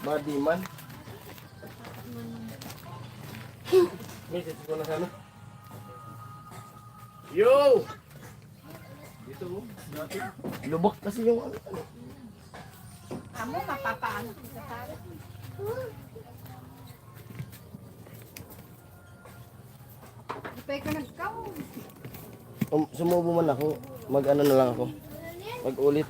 Madiman. Message ko na sana. Yo! Dito mo, dati. Lubak kasi yung ano. Amo, mapapaano sa tao. Ipay ka nagkaw. Sumubo man ako. Mag-ano na lang ako. Mag-ulit.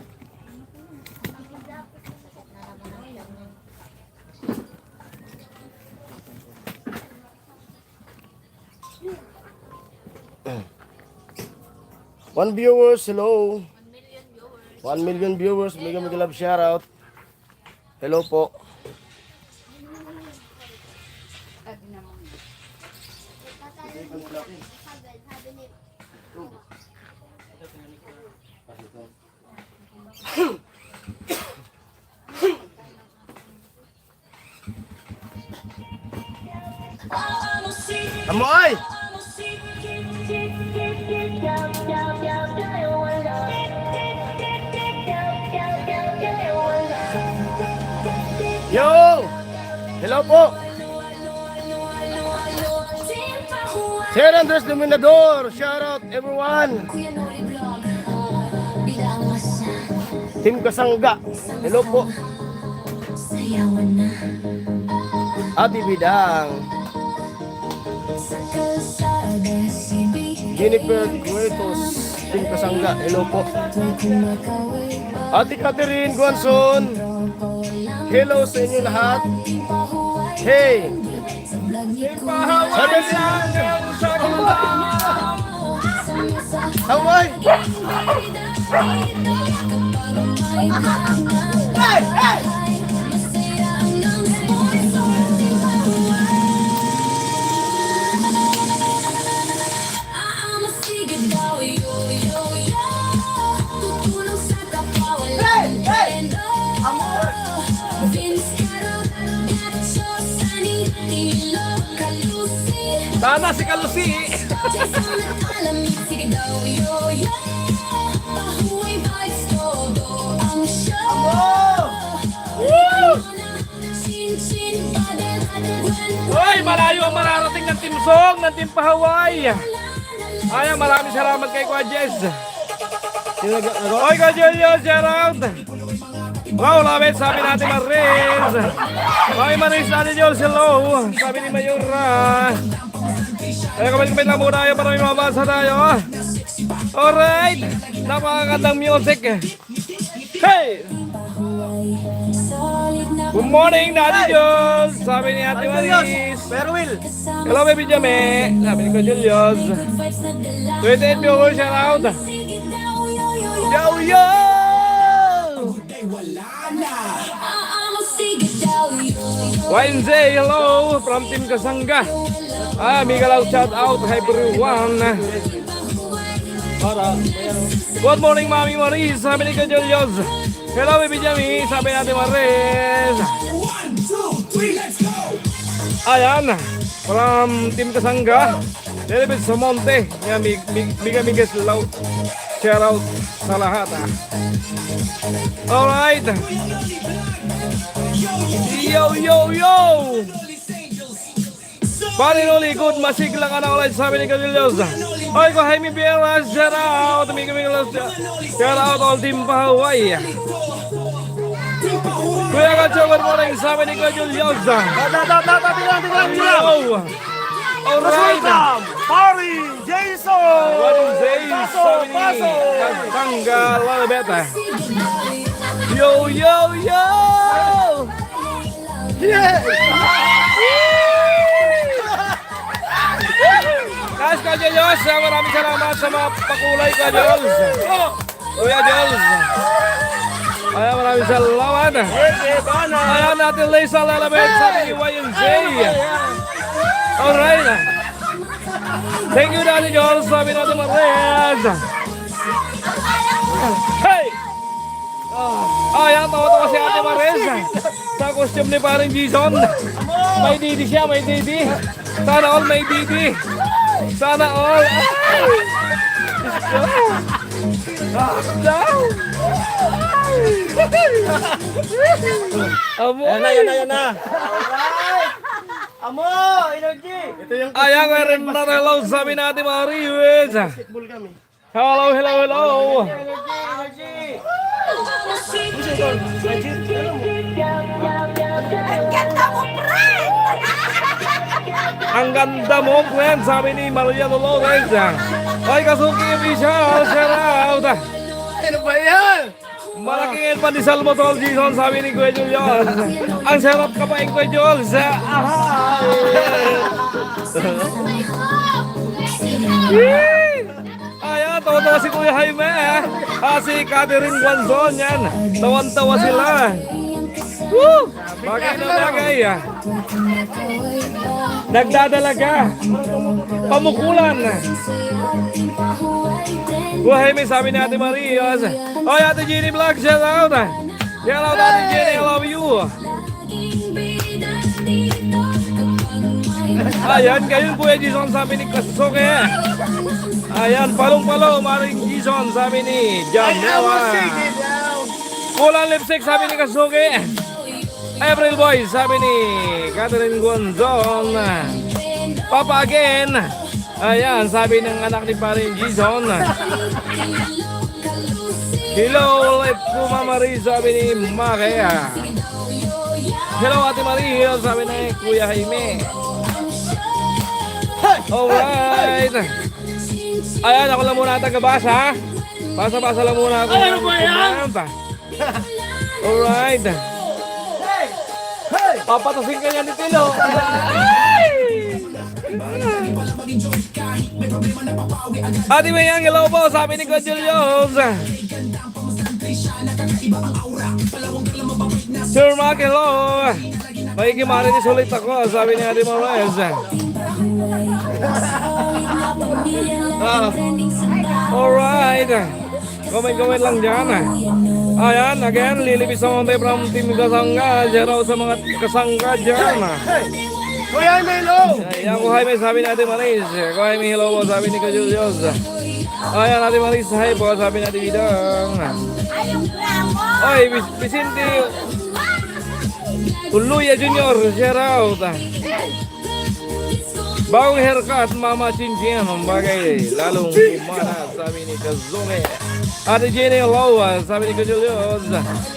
One viewers, hello. 1 million viewers, mega love shoutout. Hello po. Amoy! Yo! Hello po! Sir Andres Dominador, shout out everyone! Team Kasangga, hello po! Ate Bidang, Jennifer Cuetos, Team Kasangga, hello po! Ate Catherine Guanson, hello sa inyo lahat. Hey! Sabi siya! Hawaii! Hey! Hey! Sana si Kalusi. Uy, malayo ang mararating ng Team Song, ng Team Pahaway. Ay, maraming salamat kay Kwa Jess. Oy, Kwa Julio, shout out. Wow, labit, sabi natin Marins. Mami Marins natin yun, hello. Sabi ni Mayura. Kaya comment lang muna tayo para may mabasa tayo. Alright, napakagandang music. Hey! Good morning, Daddy Jules. Sabi ni Ate Maris. Hello, baby Jame. Sabi ni ko Julius. 28 viewers, shout out. Yo, yo! YNZ, hello from Team Kasangga. Mega loud shout out, hi everyone. Good morning, Mami Maris. Sabi ni ko Julius. Hello, baby Jamie. Sabi natin Maris. 1, 2, 3, let's go! Ayan, from Team Kasangga. Lilibit sa Monte. Yan, migas loud shout out sa lahat. Alright. Yo, yo, yo! Parinoli, good, masiglang ka na ulit, sabi ni Cadillos. Oy, ko Jaime Piera, shout out, shout out all Team Pahaway. Kuya Kacho, good morning, sabi ni Cadillos. Yo! Alright! Pari, Jason! What is this? Sabi ni Kasangga, Lalabeta. Yo, yo, yo! Yeah! Guys, Kuya Jules, maraming salamat sa mga pakulay, Kuya Jules. Kuya Jules. Ay, maraming salamat. Ayan natin Lisa Lalabet, sabi ni YNZ. Alright. Thank you, Daddy Jules, sabi natin Marez. Hey! Ayan, tawa-tawa si Ate Marez. Sa costume ni paring Jason. May didi siya, may didi. Sana all may didi. Sana all. Amo. Yan na. Amo, energy. Ito yung Ayan nga rin na hello sabi natin mga Riwis. basketball kami. Hello. Energy. Ang ganda mo, friend, sabi ni Maria Dolores. Ay, Kasuki Official, shout out. Ano ba yan? Malaking pandesal mo, Tol Jason, sabi ni Kuya Julius. Ang sarap kapain, Kuya Jules. Ayan, tawa-tawa si Kuya Jaime. Si Catherine Guanzon, yan. Tawan-tawa sila. Woo! Bagay na bagay. Nagdadalaga. Pamukulan. Kuya Jaime, sabi ni Ate Maria. Oy, Ate Jenny Vlog, shout out. Shout out, Ate Jenny, I love you. Ayan, ngayon Kuya Jason, sabi ni Kasuke. Ayan, palong-palong, Maring Jason, sabi ni Jamela. Kulang lipstick, sabi ni Kasuke. April Boy, sabi ni Catherine Gonzon. Papa again. Ayan, sabi ng anak ni Paring Jason. Hello, ulit po Mama Marie, sabi ni Makea. Hello Ate Marie, sabi ni Kuya Jaime. Alright. Ayan, ako lang muna tagabasa. Basa-basa lang muna ako. Ano ba yan? Alright. Papatasin ka niya ni Tilo. Ate Mayang, hello po, sabi ni Kuya Julius. Sir Mark, hello. Makikimarinis ulit ako, sabi ni Ate Morales. Alright. Comment lang dyan. Ayan, again, Lilipis sa Monte from Team Kasangga. Shout out sa mga kasangga dyan. Kuya Melo. Ayan, Kuya Jaime, sabi ni Ate Maris. Kuya Jaime, hello po, sabi ni Kuya Julius. Ayan, Ate Maris, hi po, sabi ni Ate Bidang. Oy, Vicente Uluya Junior, shout out. Bagong haircut, Mama Chinchin, ang bagay, lalong kumana, sabi ni Kazume. Ate Jenny, hello, sabi ni Kuya Julius.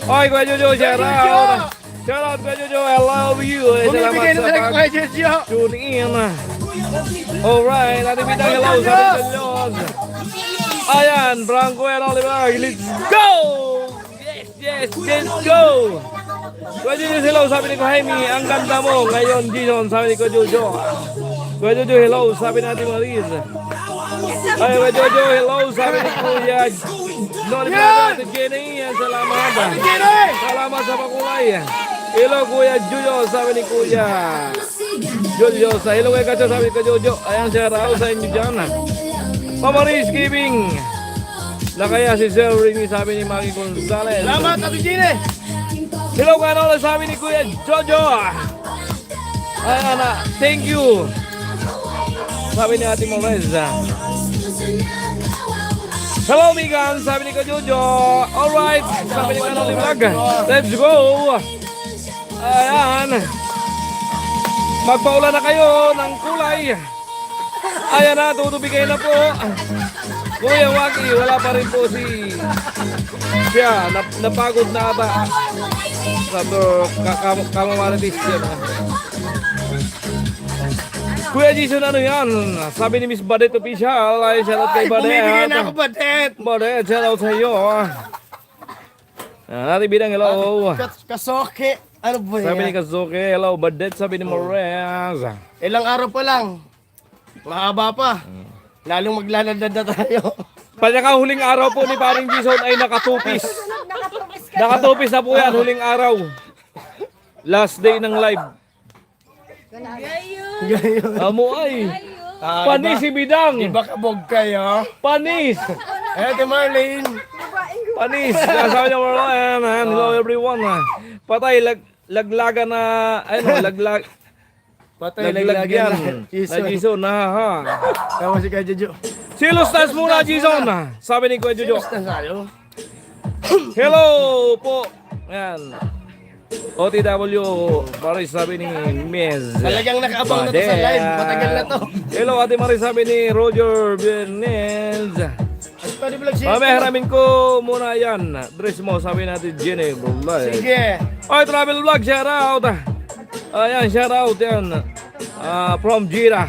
Oy, Kuya Julius, shout out. Shout out, Kuya Jojo, I love you. Bumibigay na talaga Kuya Jojo. Tune in. Alright, Ate Bidang, hello, sabi ni Kuya Julius. Ayan, Branco and Oliver, let's go! Yes, let's go! Kuya Julius, hello, sabi ni Kuya Jaime, ang ganda mo ngayon, Jason, sabi ni Kuya Jojo. Kuya Jojo, hello, sabi ni Ate Maris. Ay, Kuya Jojo, hello, sabi ni Kuya Noli Ate Jenny, salamat. Salamat sa pakulay. Hello, Kuya Jojo, sabi ni Kuya Jojo. Hello, Kuya Kacho, sabi ni Kuya Jojo. Ayan, shout out sa inyo dyan. Mama Riz Giving. Na kaya si Sir Ringy, sabi ni Maggie Gonzalez. Salamat, Ate Jenny. Hello, Kanola, sabi ni Kuya Jojo. Ayan, thank you. Sabi ni Ate Morez. Hello, Migan, sabi ni Kuya Jojo. Alright, sabi ni Kanola Vlog. Let's go. Ayan. Magpaulan na kayo ng kulay. Ayan na, tutubigay na po. Kuya Waki, wala pa rin po siya. Napagod na ata. Sabi, kamamaratis siya. Kuya Jason, ano yan? Sabi ni Miss Badet Official. Ay, shoutout kay Badet. Bumibigay na ako, Badet. Badet, shoutout sa iyo. Ate Bidang, hello. Kasoke. Ano ba yan? Sabi ni Kazuki, hello. Badet, sabi ni Morez. Ilang araw pa lang. Mahaba pa. Lalong maglalandad na tayo. Huling araw po ni Paring Jason ay nakatupis. Nakatupis na po yan, huling araw. Last day ng live. Amo ay. Panis si Bidang. Iba kabog kayo. Panis. Ate Marlene. Panis. Sabi niya Marlene. Hello everyone. Patay, laglaga na, ano, Patay, naglagyan naglagyan na. na Jason na ha. Tama si Kuya Jojo. Silos tas muna Jason. Sabi ni Kuya Jojo. Basta tayo. Hello po. Ayan. OTW, Maris sabi ni Miz. Talagang nakaabang na to sa live. Matagal na to. Hello Ate Maris sabi ni Roger Bernes. At pwede vlog siya. Mamaya haramin ko muna yan. Dress mo sabi natin Jenny Bulay. Sige. Oy, travel vlog, shout out. Ayan, shout out yan. From Jira.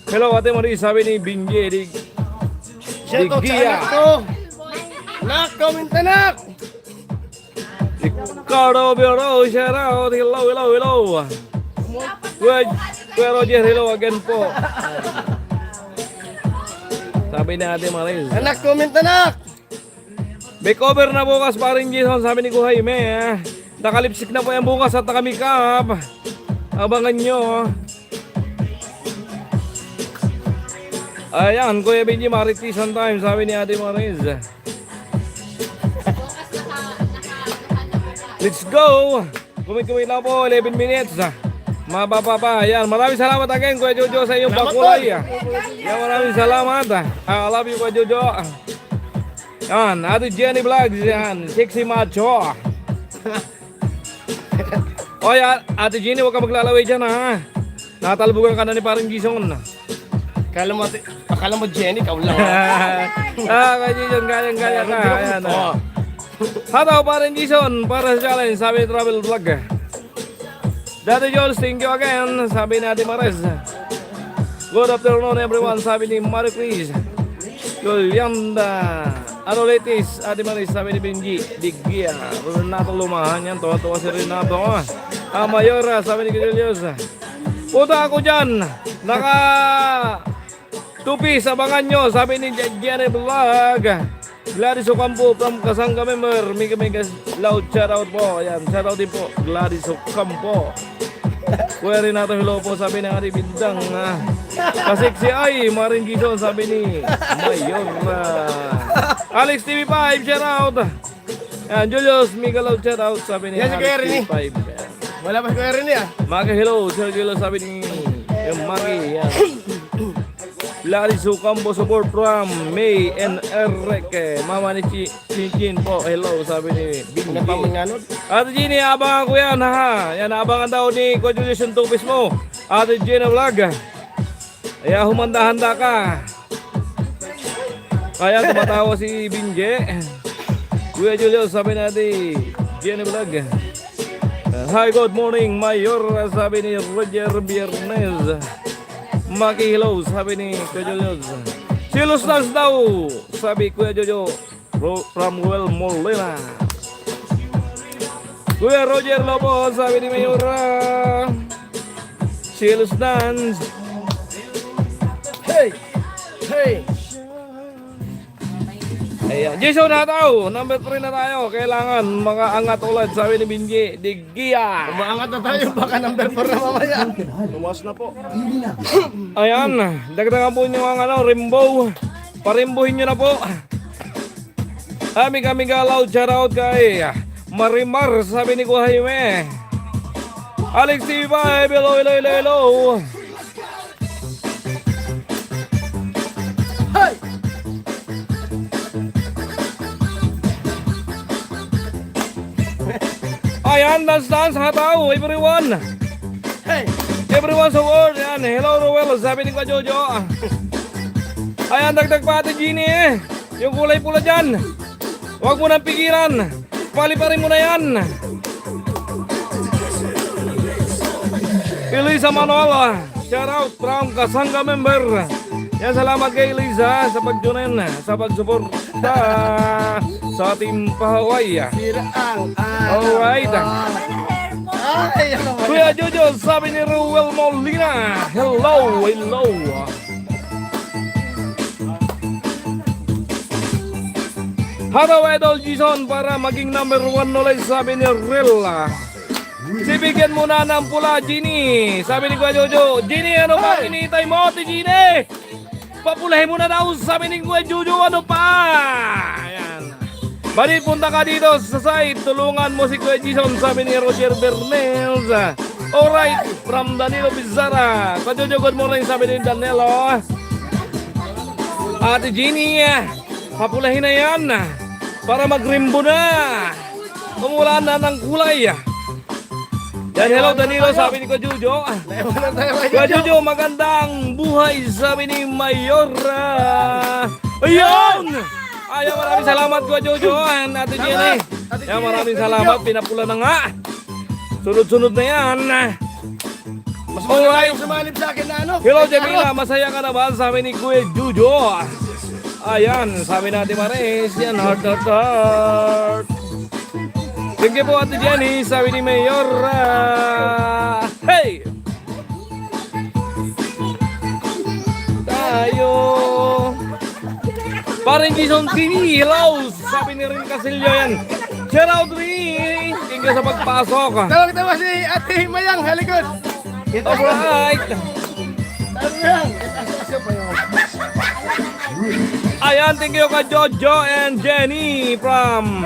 Hello Ate Maris sabi ni Binje. Shout out sa Digia. anak ko. Nak, comment na nak. Ricardo Bioro, shout out. Hello, hello, hello. Kuya Roger, hello again po. Sabi ni Ate Maris. Anak, comment na nak. Makeover na bukas pa rin Jason, sabi ni Kuya Jaime. Nakalipstick na po yan bukas at nakamikap. Abangan nyo. Ayan, Kuya Benji Maritisan time, sabi ni Ate Maris. Let's go! Kumit-kumit lang po, 11 minutes. Mababa pa. Ayan, maraming salamat again Kuya Jojo sa iyong Salamat, pakulay. Ayan, maraming salamat. I love you Kuya Jojo. Yan, Ate Jenny Vlogs, yan, sexy macho. Oy, Ate Jenny, huwag ka maglalaway dyan ha. Natalbugan ka na ni parang Gison. Akala mo Jenny, ikaw lang. Kaya Gison, kaya ka. Ayan, hataw parang Gison, para sa challenge, sabi ni Travel Vlog. Dati Jules, thank you again, sabi ni Ate Mares. Good afternoon everyone, sabi ni Marie Chris. Yolanda. Ano latest, Ate Maris, sabi ni Benji, Digia, Renato Lumahan yan, tuwa-tuwa si Renato. Mayora, sabi ni Julius. Puta ako dyan, naka tupis, abangan nyo, sabi ni Jenny Vlog. Gladys Ocampo from Kasangga member, mega loud shoutout po, ayan, shoutout din po, Gladys Ocampo. Kuya Renato, hello po, sabi ng Ate Bindang. Kasiksi ay, Maring Gison, sabi ni Mayor. Alex TV5, shout out. Yan, Julius, mega loud shout out, sabi ni Yan si Kuya Alex Rene. TV5. Wala pa si Kuya Rene ah. Maki, hello, Sir Julius, sabi ni Maki. Yan. Larry Sucambo, support from May and Enrique. Mama ni Chinchin po, hello, sabi ni Ano pa Bingi. manganod? Ate Jenny, abangan ko yan ha. Yan, abangan daw ni Kuya Julius yung tupis mo. Ate Jenny Vlog. Kaya humanda-handa ka. Kaya tumatawa si Binje. Kuya Julius, sabi natin, Jenny Vlog. Hi, good morning, Mayor, sabi ni Roger Biernes. Maki, hello, sabi ni Kuya Julius. Silos Dance daw, sabi Kuya Jojo. From Well Molina. Kuya Roger Lobo, sabi ni Mayora. Silos Dance. Hey! Hey! Ayan. Jason Hataw, number 3 na tayo. Kailangan mga angat ulit, sabi ni Binji. Digia. Umaangat na tayo, baka number 4 na mamaya. Tumas na po. Ayan, dagdagan po nyo ang rimbow. Parimbuhin nyo na po. Kami loud shoutout kay Marimar, sabi ni Kuya Jaime. Alex TV5, hello, hello, hello, hello. Hey! Ayan, dance, hataw, everyone. Hey! Everyone sa world, yan. Hello, Roel, sabi ni Kuya Jojo. Ayan, dagdag pa Ate Ginny eh. Yung kulay pula dyan. Huwag mo nang pigilan. Paliparin mo na yan. Elisa Manuel, shout out from Kasangga member. Yan, salamat kay Elisa sa pag-tunin, sa pag-suporta sa Team Pahaway. Siraang Alright. Ay, ano ba? Kuya Jojo, sabi ni Ruel Molina. Hello, hello. Hello, Idol Jason, para maging number 1 ulit, sabi ni Rilla. Sibigyan muna ng pula, Ginny. Sabi ni Kuya Jojo, Ginny, ano ba kinitay mo, Ate Ginny? Papulahin mo na daw, sabi ni Kuya Jojo, ano pa? Ayan. Bali, punta ka dito sa site, tulungan mo si Kuya Jason, sabi ni Roger Bernes. Alright, from Danilo Bizarra. Kajojo, good morning, sabi ni Danilo. Ate Jeannie, papulahin na yan para magrimbo na. Umulan na ng kulay. Yan, hello Danilo, sabi ni Kajojo. Kajojo, magandang buhay, sabi ni Mayora. Ayun! Ay, maraming salamat Kajojo. Ate Jeannie. Yan, maraming salamat, pinapula na nga. Sunod-sunod na yan. Mas maganda yung sumalib sa akin na ano. Hello Jamila, masaya ka naman, sabi ni Kuya Jojo. Ayan, sabi natin Maris, yan, heart, heart, heart. Thank you po Ate Jenny, sabi ni Mayor. Hey! Tayo. Parang Jason TV, hello, sabi ni Rin Casillo yan. Shout out Rin, thank you sa pagpasok. Tawag-tawa si Ate Mayang, halikod. Alright. Ayan, thank you ka Jojo and Jenny from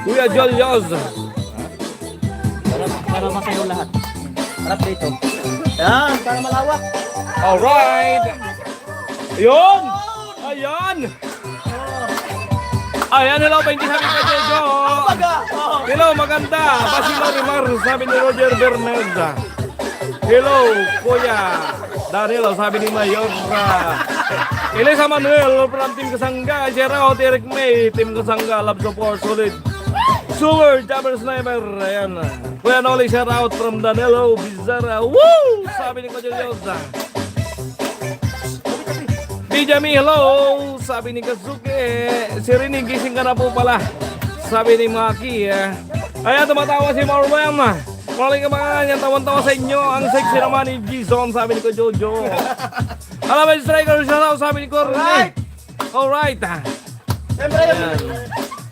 Kuya Joljos. Para masayo lahat. Harap dito. Yan, para malawak. Alright. Ayun. Ayan. Ayan, hello, 20 sabi ka Jojo. Hello, maganda. Basilo Rimar, sabi ni Roger Bernard. Hello, Kuya Danilo, sabi ni Mayor. Elisa Manuel from Team Kasangga. Shout Eric May, Team Kasangga, love support, solid. Sugar, Jumper Sniper. Ayan. Kuya Noli, shout out from Danilo Bizarra. Woo! Sabi ni Kuya Josa. Bijami, hello. Sabi ni Kazuki. Si Rini, gising ka na po pala. Sabi ni Maki. Ayan, tumatawa si Marwem. Maling kamangan yan, tawan-tawa sa inyo. Ang sexy naman ni Jason, sabi ni ko Jojo. Alam mo, striker siya, sabi ni Corny. Alright.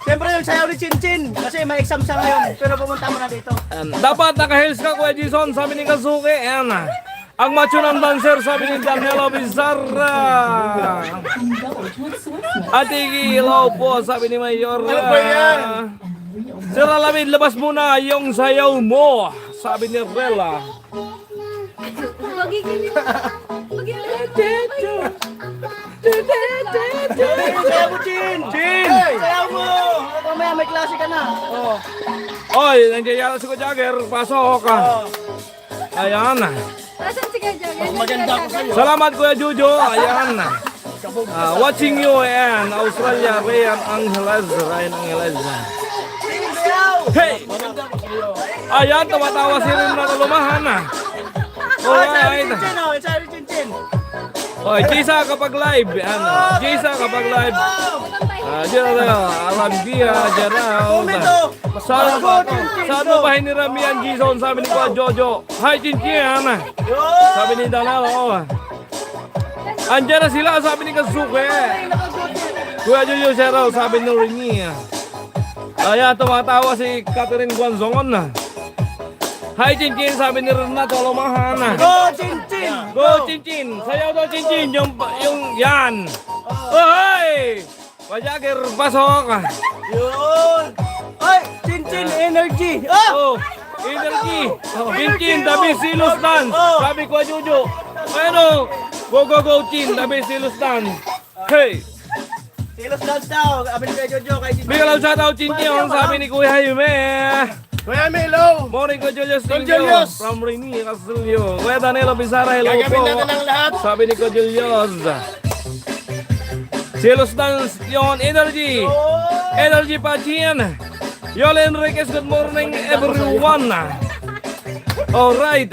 Siyempre yung sayaw ni Chinchin. Kasi may exam siya ngayon. Pero pumunta mo na dito. Dapat naka-heels ka, Kuya Jason, sabi ni Kazuki. Ayan. Ang macho ng dancer, sabi ni Danilo Bizarra. Atiki, hello po, sabi ni Mayor. Ano ba yan? Sir Alamid, labas mo na yung sayaw mo, sabi ni Rela. Sayaw mo, Chin! Chin! Sayaw mo! Mamaya may klase ka na. Oy, nandiyan yata si Kuya Jagger, pasok. Ayan. Asan si Kajang? Maganda ako sa'yo. Salamat Kuya Jojo, ayan. Watching you, ayan. Australia, Ryan Angeles, Ryan Angeles. Hey! Ayan, tumatawa si Rin na lumahan. Alright. Chinchin, oh. Sayaw ni Chinchin. Oy, Jisa kapag live. Ano? Jisa kapag live. Gerald, alam dia, Gerald. Saan mo ba hinirami ang Jason? Sabi ni Kuya Jojo. Hi, Chinchin. Sabi ni Danilo. Andiyan na sila, sabi ni Kazuki. Kuya Jojo, Gerald, sabi ni Rini. Ayan, tumatawa si Catherine Guanzongon. Hi, Chinchin, sabi ni Renato Lumahan. Go, Chinchin! Go, Chinchin! Sayaw daw, Chinchin! Yung yan! Hoy! Pajagger, pasok! Yun! Ay, Chinchin energy! Oh! Energy! Chinchin, tabi silos dance! Sabi ko, Jojo! Ano? Go, go, go, Chin! Tabi silos dance! Hey! Silos dance daw. Sabi ni Kuya Jojo kay Chinchin. Bigalaw sa daw, Chinchin! Sabi ni Kuya Jaime! Kuya Melo. Morning ko, Julius Julius. from Rini, Casillo. Kuya Danilo Bizarra, hello Gagawin po. natin ang lahat. Sabi ni ko, Julius. Silos dance yon energy. Energy pa, Chin. Yole Enriquez, good morning everyone. Alright.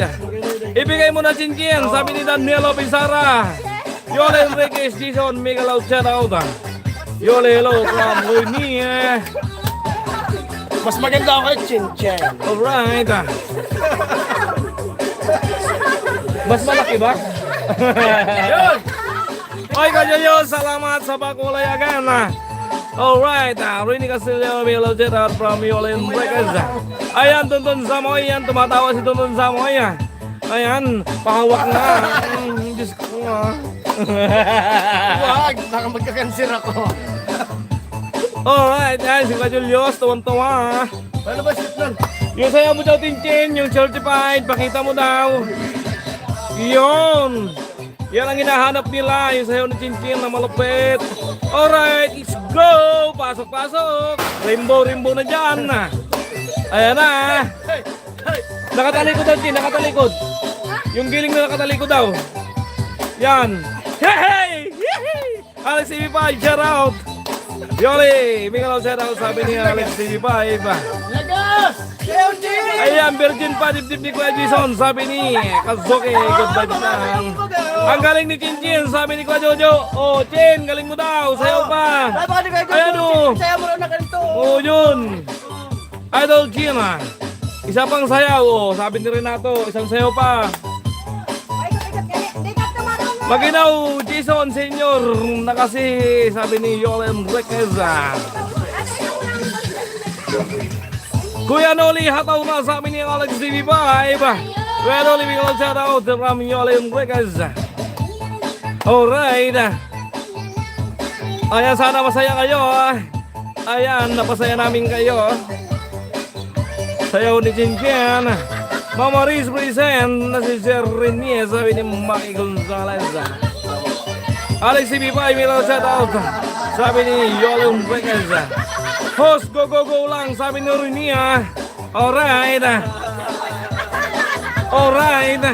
Ibigay mo na, Chin. Sabi ni Danilo Bizarra. Yole Enriquez, Jason, Miguel shout out. Yole, hello from Rini. Mas maganda ako kay Chinchin. Alright. Mas malaki ba? Yun! Oy, Kajoyo, salamat sa pakulayagan. Alright, Rini Castillo, Milo Jeter from Yolin Breakers. Ayan, Tuntun Samoy, yan, tumatawa si Tuntun Samoy. Ayan, pahawak na. Diyos ko nga. Wag, baka magka-cancer ako. Alright, yan, si Kajoyos, tuwan-tuwa. Ano ba shoot nun? Yung sayaw mo daw, Tinchin, yung certified, pakita mo daw. Yun. Yan ang hinahanap nila, yung sayaw ni Tinchin na malupit. Alright, let's go! Pasok, pasok! Rainbow na dyan. Ayan na. Nakatalikod daw, Chin, nakatalikod. Yung giling na nakatalikod daw. Yan. Hey! Hey! Alex TV5, shout out! Yoli, bigyan lang shout out, sabi ni Alex TV5. Ayan, virgin pa, dip-dip ni Kuya Jason, sabi ni Kazuki, good vibes lang. Ang galing ni Chin Chin, sabi ni Kuya Jojo. Oh, Chin, galing mo daw, sayaw pa. Ayan o. Sayaw mo rin na ganito. Oh, yun. Idol Chin ah. Isa pang sayaw, oh, sabi ni Renato, isang sayaw pa. Maginaw, Jason Senior, na kasi, sabi ni Yolen Requez. Kuya Noli, hataw na sa amin ni Alex TV5. Kuya Noli, bigyan lang shout out from Yolen Requez. Alright. Ayan, sana masaya kayo. Ayan, napasaya namin kayo. Sayaw ni Chinchin. Mama Riz present na si Sir Renier, sabi ni Maki Gonzalez. Alex TV5, may shout out, sabi ni Yolong Requez. Host, go lang, sabi ni Renier. Alright. Alright.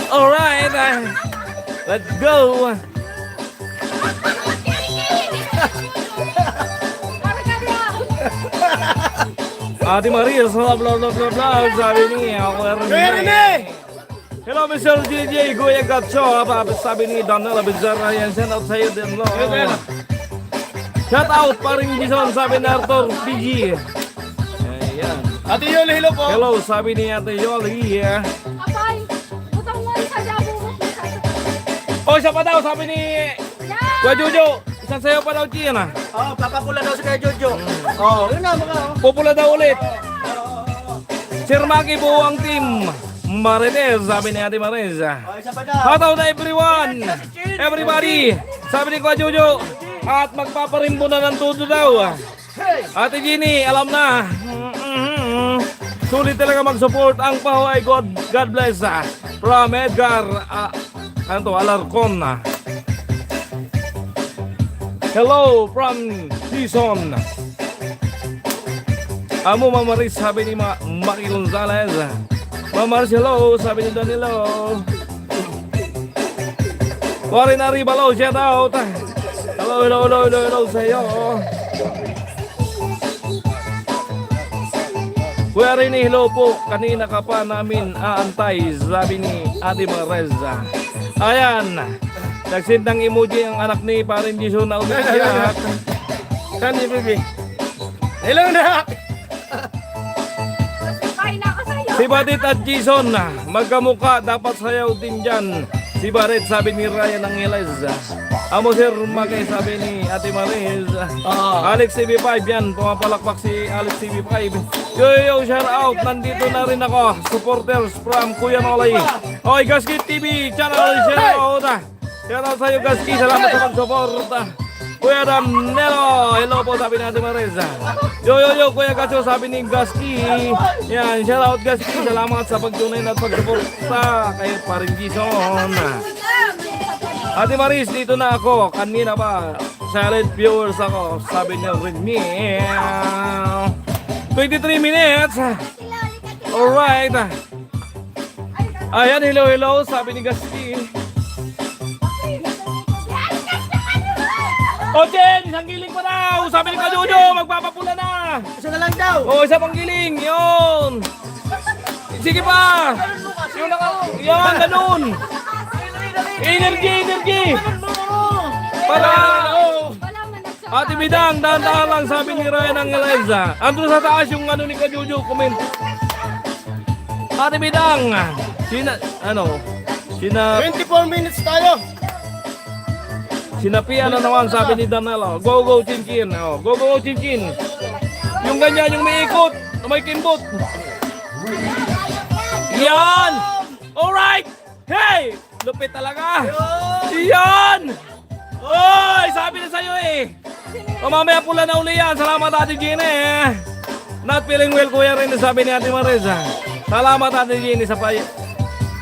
Alright. Let's go. Ate Maria, love, sabi niya, ako Rene. Hello, Mr. DJ, Kuya Gatso, sabi ni Donald Bizarra, yan, shout out sa'yo din, lo. Shout out, paring Jason, sabi ni Arthur PG. Ayan. Ate Yoli, hello po. Hello, sabi ni Ate Yoli. Apay, utang mo isa dyan mo. Oh, siya pa daw, sabi ni Kuya Jojo. Isang sayo pa daw, Chien ah. Oh, papapula daw si Kuya Jojo. Oh, yun na mga. Pupula daw ulit. Sir Maki buo ang team. Marites, sabi ni Ate Marites. Oh, isa pa daw. Hataw na everyone. Everybody. Sabi ni Kuya Jojo. At magpaparimbo na ng todo daw. Ate Ginny, alam na. Sulit talaga mag-support ang Pahuay. God bless. From Edgar. Ano to? Alarcon. Hello from Jason. Amo Mamaris, sabi ni Maki Gonzalez. Mamaris, hello, sabi ni Danilo. Warren Aribalo, shout out. Hello sa'yo. Kuya Rini, hello po. Kanina ka pa namin aantay, sabi ni Ate Mareza. Ayan. Nagsin ng emoji ang anak ni Parin Jason na umiiyak. Kani, baby. Hello, nak. Ay, nakasayo. Si Badit at Jason, magkamuka, dapat sayaw din dyan. Si Barret, sabi ni Ryan Angeles. Amo Sir Makay, sabi ni Ate Mariz. Alex TV5, yan, pumapalakpak si Alex TV5. Yo, shout out, nandito na rin ako. Supporters from Kuya Nolay. Oy, Gaskit TV, channel, shout out. Shout out sa'yo, Gaski, salamat sa pag-support. Kuya Damnelo, hello po, sabi ni Ate Mariz. Yo, Kuya Gacho, sabi ni Gaski. Yan, shout out Gaski, salamat sa pagtunay at pag-support sa kayo pa rin Jason. Ate Mariz, dito na ako. Kanina pa, silent viewers ako, sabi niya rin niya. 23 minutes. Alright. Ayan, hello, sabi ni Gaski. O Jen, isang giling pa daw. Sabi ni Kajojo, magpapapula na. Isa na lang daw. O, isa pang giling. Yun. Sige pa. Yan, ganun. Energy. Para. Ate Bidang, dahan-dahan lang, sabi ni Ryan Angeles. Andun sa taas yung ano ni Kajojo, comment. Ate Bidang. Sina 24 minutes tayo. Sinapian na naman, sabi ni Danilo. Go, Chinchin. Oh, go, Chinchin. Yung ganyan, yung may ikot, may kimbot. Yan! Alright! Hey! Lupit talaga! Yan! Oy! Sabi na sa'yo eh! O mamaya pula na uli yan. Salamat Ate Gine. Not feeling well, Kuya Rin, sabi ni Ate Marisa. Salamat Ate Jenny sa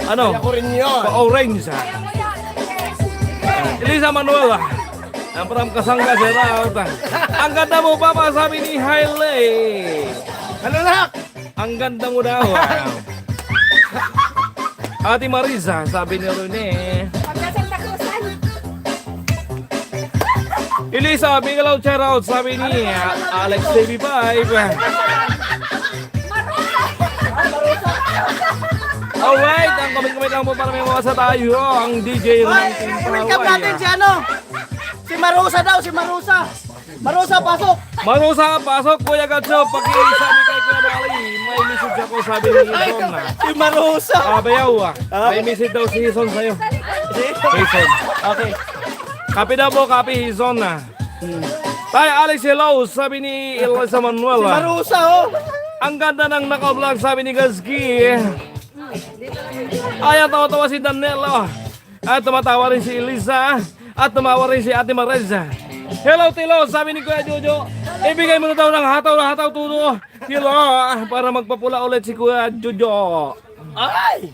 ano? Ako rin yun. Pa-orange. Elisa Manuel. Ang param kasangga si Raut. Ang ganda mo, Papa, sabi ni Hailey. Ano na? Ang ganda mo daw. Ate Marisa, sabi ni Rene. Pagkasang takusan. Elisa, bigalaw shout out, sabi ni Alex TV5. Alright, ang comment lang po para may mawasa tayo. Ang DJ ng Team Welcome natin si ano? Si Marusa daw, si Marusa. Marusa, pasok. Marusa, pasok, Kuya Gatso. Pakisabi kay Kuya Bali. May message ako, sabi ni Hison na. Si Marusa. Bayaw may message daw si Hison sa'yo. Hison. Okay. Kapi daw po, kapi Hison na. Tay Alex, hello, sabi ni Elisa Manuel. Si Marusa, oh. Ang ganda ng naka-vlog, sabi ni Gazki. Ayan, tawa-tawa si Danilo. At tumatawa rin si Elisa. At tumawa rin si Ate Marisa. Hello, Tilo, sabi ni Kuya Jojo. Ibigay mo na daw ng hataw tuno. Tilo, para magpapula ulit si Kuya Jojo. Ay!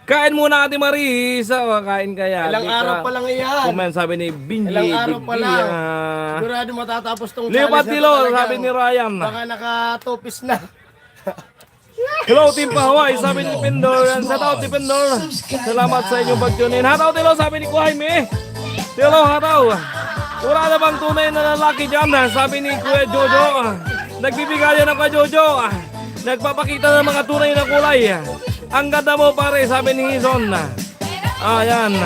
Kain muna Ate Marisa. Kain kaya. Ilang araw pa lang iyan. Comment, sabi ni Binji. Ilang araw pa lang. Digdiya. Sigurado matatapos tong Lipat challenge na Tilo, to talaga. sabi ni Ryan. Baka nakatopis na. Hello, Team Pahawaii, sabi ni Pindor. Shout out ni Pindor. Salamat sa inyong pag-tune in. Hataw, Tilo, sabi ni Kuhaime. Tilo, hataw. Wala na bang tunay na lalaki dyan? Sabi ni Kuya Jojo. Nagbibigay ng Kuya Jojo. Nagpapakita ng mga tunay na kulay. Ang ganda mo pare, sabi ni Hison. Ayan.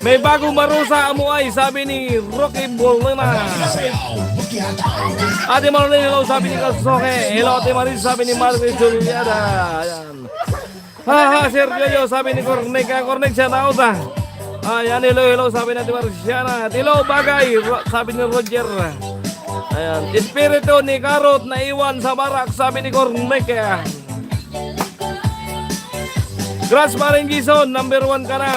May bagong Marusa amuay, sabi ni Rocky Bolena. Ate Marlene, hello, sabi ni Kasoke. Hello, Ate Maris, sabi ni Marvin Juliana. Ayan. Sir Jojo, sabi ni Cornec. Cornec siya na out. Ayan, hello, sabi ni Ate Marciana. Hello, bagay, sabi ni Roger. Ayan, espiritu ni Karot na iwan sa barak, sabi ni Cornec. Grass Maring Gison, number 1 ka na.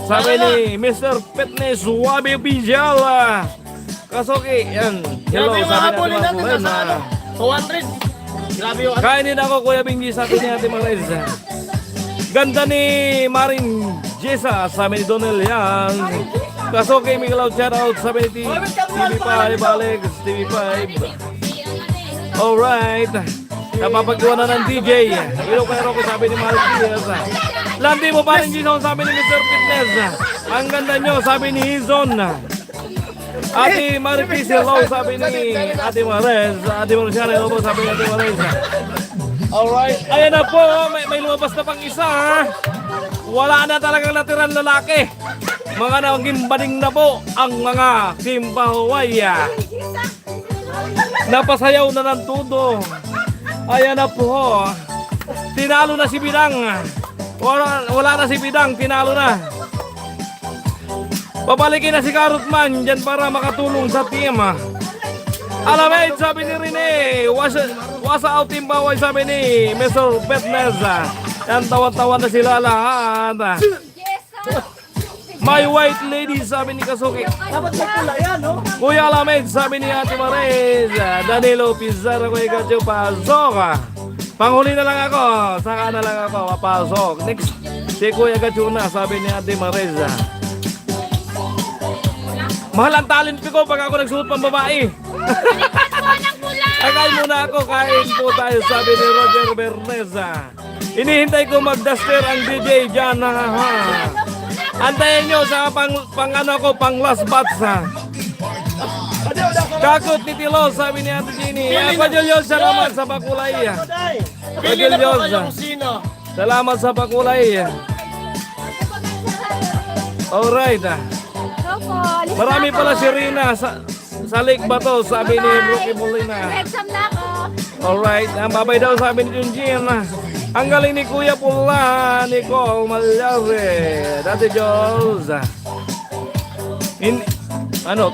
Sabi ni Mr. Fitness Wabi Bijal. Kasoki, yan. Hello, Grabe yung sabi habulin ni Ate natin. Nasa ano? Marlene. 200. Grabe yung ano. Kainin ako, Kuya Bingi, sabi ni Ate Marisa. Ganda ni Maring Jessa, sabi ni Donel yan. Kasoki, Miguel shout out, sabi ni TV5, Alex, TV5. Alright. Napapagawa na ng DJ. Ilo kayo ko, sabi ni Maring Jessa. Landi mo pa rin Gison, sabi ni Mr. Fitness. Ang ganda nyo, sabi ni Hizon. Ate Maripis, hello, sabi ni Ate Mares. Ate Marciana, hello po, sabi ni Ate Mares. Alright, ayan na po, may lumabas na pang isa. Wala na talagang natirang lalaki. Mga naging bading na po ang mga Team Pahawaii. Napasayaw na ng tudo. Ayan na po, tinalo na si Bidang. Wala na si Bidang, tinalo na. Babalikin na si Karutman dyan para makatulong sa team. Alamay, sabi ni Rene. Wasa out Team Pahawaii, sabi ni Mr. Fitness. Yan, tawa-tawa na sila lahat. My white lady, sabi ni Kasuki. Dapat may pula yan, no? Kuya Alamay, sabi ni Ate Mares. Danilo Pizarro, Kuya Gacho, pasok. Panghuli na lang ako. Saka na lang ako, papasok. Next, si Kuya Gacho na, sabi ni Ate Mares. Mahal ang talent ko pag ako nagsuot pang babae. Kain muna ako, kain po tayo, sabi ni Roger Berneza. Inihintay ko mag-duster ang DJ dyan. Antayin nyo sa pang last batch. Kakot ni Tilo, sabi ni Ate Ginny. Ako Julius, salamat sa pakulay. Pili na po kayo kung sino. Salamat sa pakulay. Alright. Marami pala si Rina sa Lake Bato, sabi ni Rocky Molina. Exam na ako. Alright, ang babay daw sabi ni Junjin. Ang galing ni Kuya Pula, Nicole Malyare, Dati Jules.